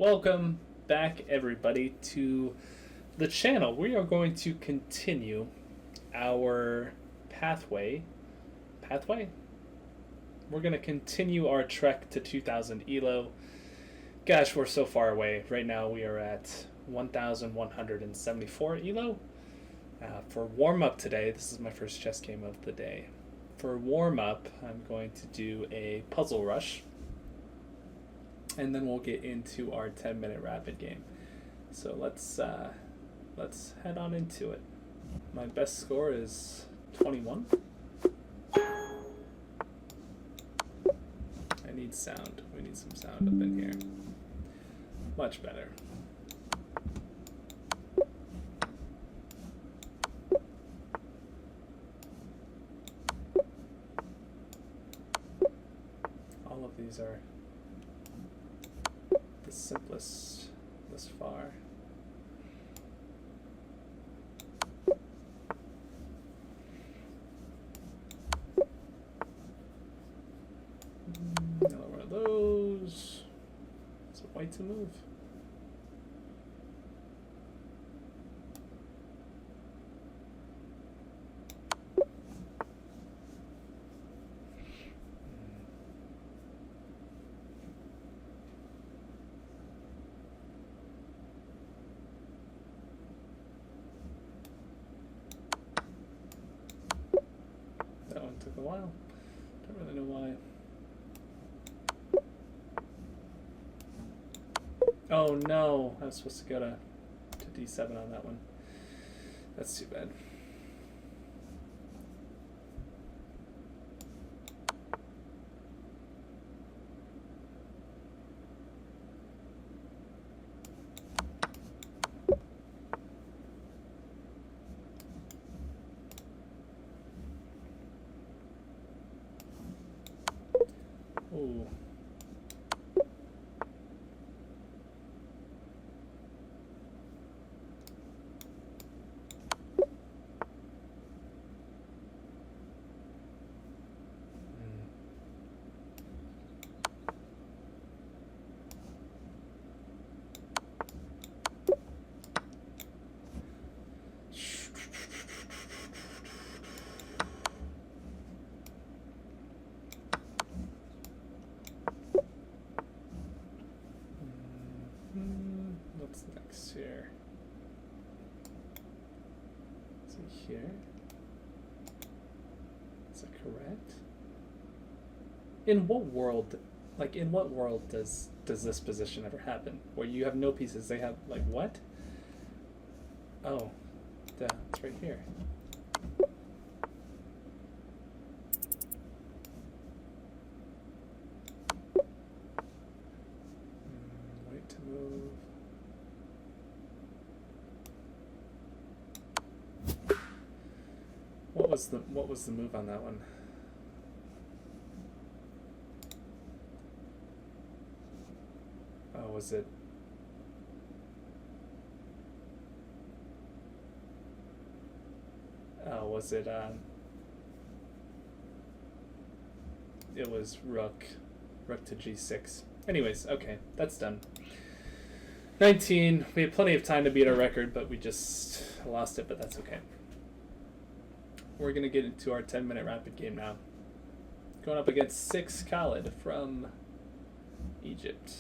Welcome back, everybody, to the channel. We are going to continue our pathway. We're going to continue our trek to 2000 Elo. Gosh, we're so far away. Right now we are at 1174 Elo. For warm-up today, this is my first chess game of the day. For warm-up, I'm going to do a puzzle rush, and then we'll get into our 10-minute rapid game. So let's head on into it. My best score is 21. I need sound. We need some sound up in here. Much better. All of these are the simplest thus far. Another one of those. Is it white to move? That one took a while. Don't really know why. Oh no, I was supposed to go to D7 on that one. That's too bad. Ooh. What's next here? Is it here? Is that correct? In what world, does this position ever happen? Where you have no pieces, they have, like, what? Oh, duh, it's right here. Wait to move. What was the move on that one? Oh, was it? Oh, was it? It was rook to G6. Anyways, okay, that's done. 19. We had plenty of time to beat our record, but we just lost it. But that's okay. We're gonna get into our 10-minute rapid game now. Going up against 6 Khalid from Egypt.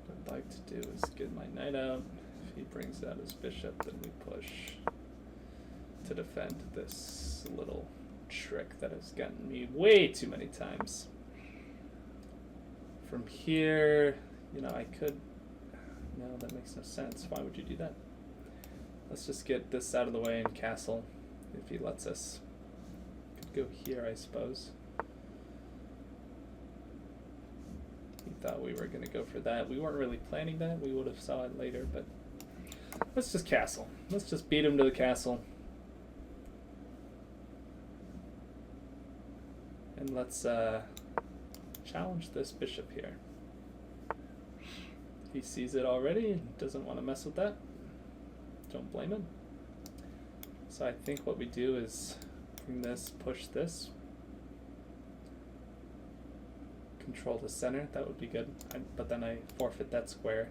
What I'd like to do is get my knight out. If he brings out his bishop, then we push to defend this little trick that has gotten me way too many times. From here, you know, I could... No, that makes no sense. Why would you do that? Let's just get this out of the way and castle, if he lets us. Could go here, I suppose. He thought we were going to go for that. We weren't really planning that. We would have saw it later, but let's just castle. Let's just beat him to the castle. And let's challenge this bishop here. He sees it already and doesn't want to mess with that. Don't blame him. So I think what we do is bring this, push this, control the center. That would be good, but then I forfeit that square.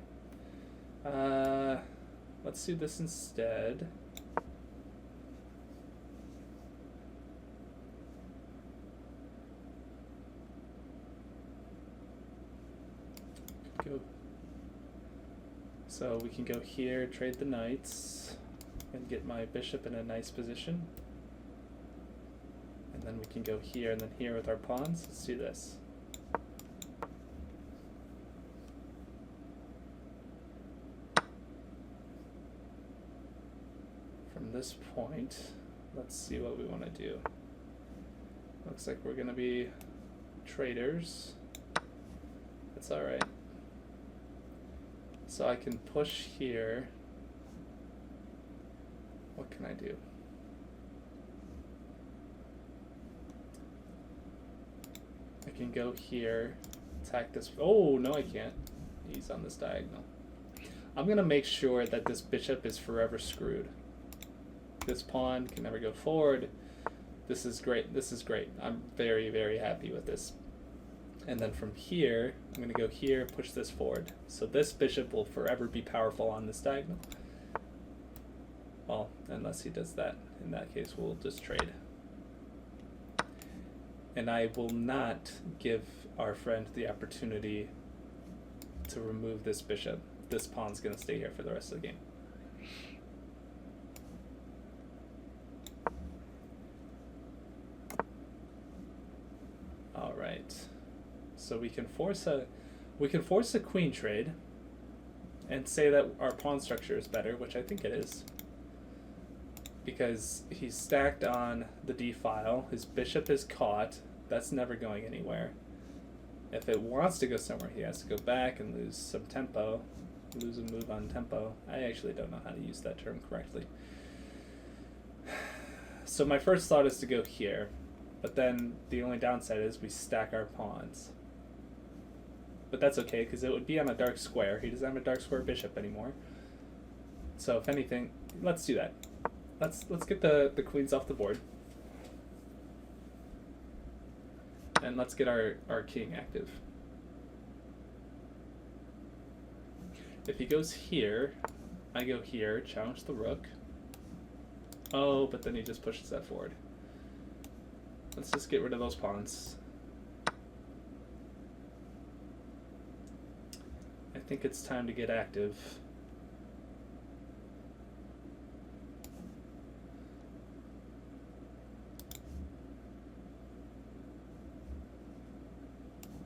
Let's do this instead. Go. So we can go here, trade the knights, and get my bishop in a nice position. And then we can go here and then here with our pawns. Let's do this. From this point, let's see what we want to do. Looks like we're going to be traders. That's all right. So I can push here. What can I do? I can go here, attack this. Oh, no, I can't. He's on this diagonal. I'm going to make sure that this bishop is forever screwed. This pawn can never go forward. This is great. This is great. I'm very, very happy with this. And then from here, I'm going to go here, push this forward. So this bishop will forever be powerful on this diagonal. Well, unless he does that. In that case, we'll just trade. And I will not give our friend the opportunity to remove this bishop. This pawn's going to stay here for the rest of the game. All right. So we can force a queen trade and say that our pawn structure is better, which I think it is. Because he's stacked on the d file, his bishop is caught, that's never going anywhere. If it wants to go somewhere, he has to go back and lose some tempo, lose a move on tempo. I actually don't know how to use that term correctly. So my first thought is to go here, but then the only downside is we stack our pawns. But that's okay, because it would be on a dark square. He doesn't have a dark square bishop anymore. So if anything, let's do that. Let's get the queens off the board. And let's get our king active. If he goes here, I go here, challenge the rook. Oh, but then he just pushes that forward. Let's just get rid of those pawns. I think it's time to get active.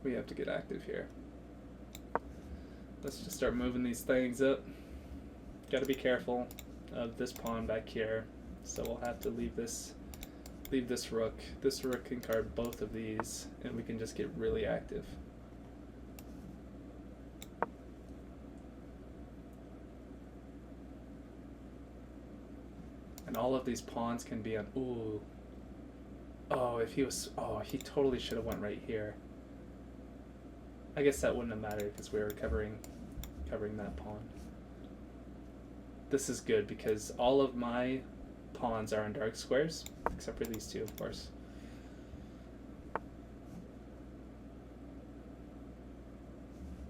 We have to get active here. Let's just start moving these things up. Gotta be careful of this pawn back here. So we'll have to leave this rook. This rook can card both of these, and we can just get really active. And all of these pawns can be on, ooh. Oh, if he was, oh, he totally should have went right here. I guess that wouldn't have mattered because we were covering that pawn. This is good because all of my pawns are in dark squares, except for these two, of course.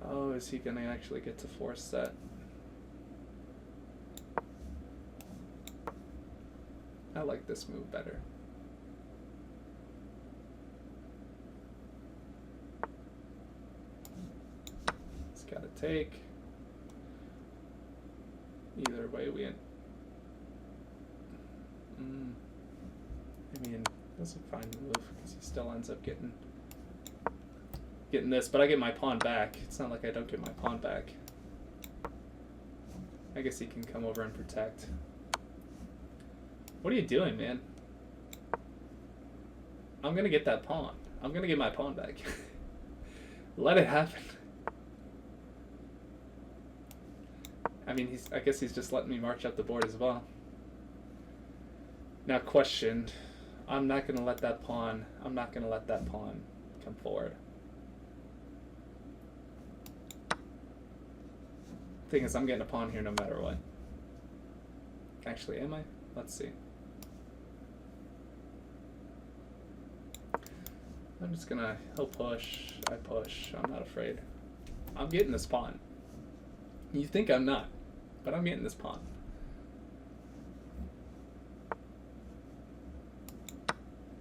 Oh, is he going to actually get to force that? I like this move better. It's got to take. Either way, we end. I mean, that's a fine move because he still ends up getting this, but I get my pawn back. It's not like I don't get my pawn back. I guess he can come over and protect. What are you doing, man? I'm gonna get that pawn. I'm gonna get my pawn back. Let it happen. I mean, I guess he's just letting me march up the board as well. Now, question. I'm not gonna let that pawn come forward. Thing is, I'm getting a pawn here no matter what. Actually, am I? Let's see. I'm just gonna, he'll push, I push, I'm not afraid. I'm getting this pawn. You think I'm not, but I'm getting this pawn.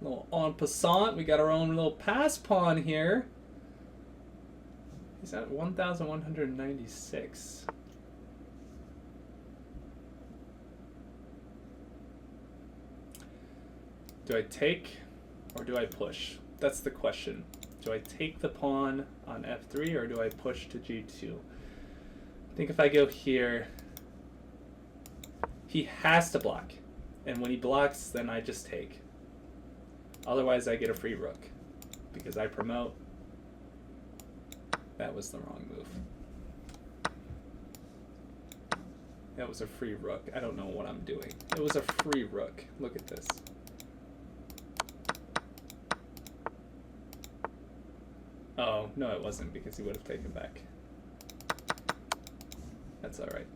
Little en passant, we got our own little pass pawn here. He's at 1,196. Do I take or do I push? That's the question. Do I take the pawn on f3 or do I push to g2? I think if I go here, he has to block. And when he blocks, then I just take. Otherwise, I get a free rook because I promote. That was the wrong move. That was a free rook. I don't know what I'm doing. It was a free rook. Look at this. Oh, no it wasn't because he would have taken back. That's alright.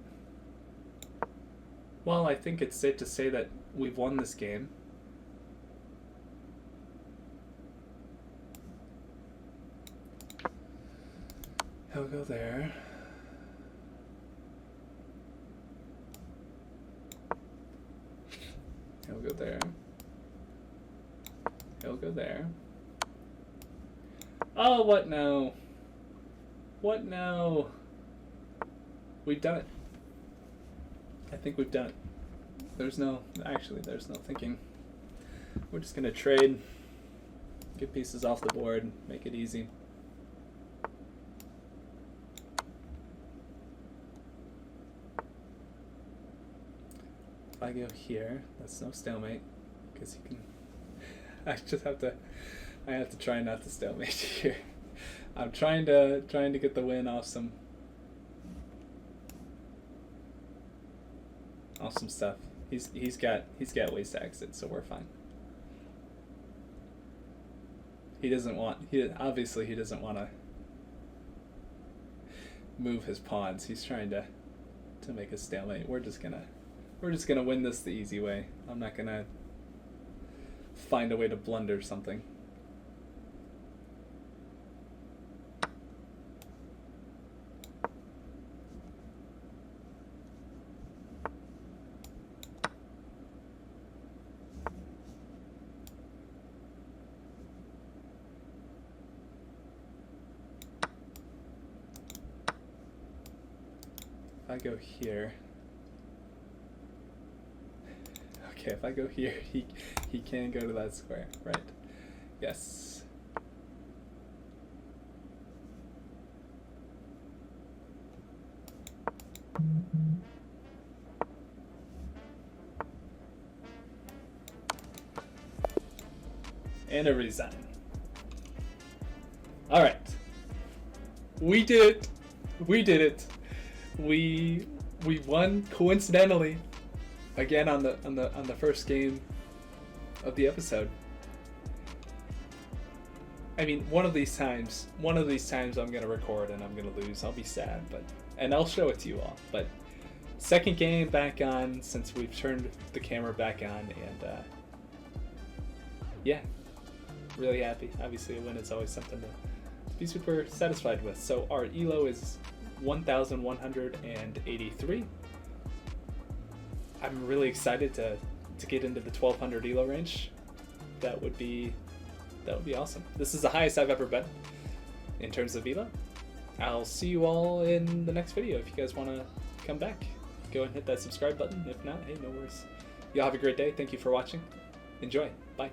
Well, I think it's safe to say that we've won this game. He'll go there. He'll go there. He'll go there. Oh, what now? What now? We've done it. I think we've done it. There's no thinking. We're just gonna trade, get pieces off the board, make it easy. If I go here, that's no stalemate, because he can. I have to try not to stalemate here. I'm trying to get the win off some stuff. He's got ways to exit, so we're fine. Obviously he doesn't want to move his pawns. He's trying to make a stalemate. We're just gonna win this the easy way. I'm not gonna find a way to blunder something. If I go here, okay, if I go here, he can go to that square, right? Yes. And a resign. All right, we did it. We did it. We won coincidentally again on the first game of the episode. I mean, one of these times I'm gonna record and I'm gonna lose. I'll be sad, and I'll show it to you all. But second game back on since we've turned the camera back on, and yeah, really happy. Obviously, a win is always something to be super satisfied with. So our Elo is 1,183. I'm really excited to get into the 1,200 Elo range. That would be awesome. This is the highest I've ever been in terms of Elo. I'll see you all in the next video. If you guys want to come back, go and hit that subscribe button. If not, hey, no worries. Y'all have a great day. Thank you for watching. Enjoy. Bye.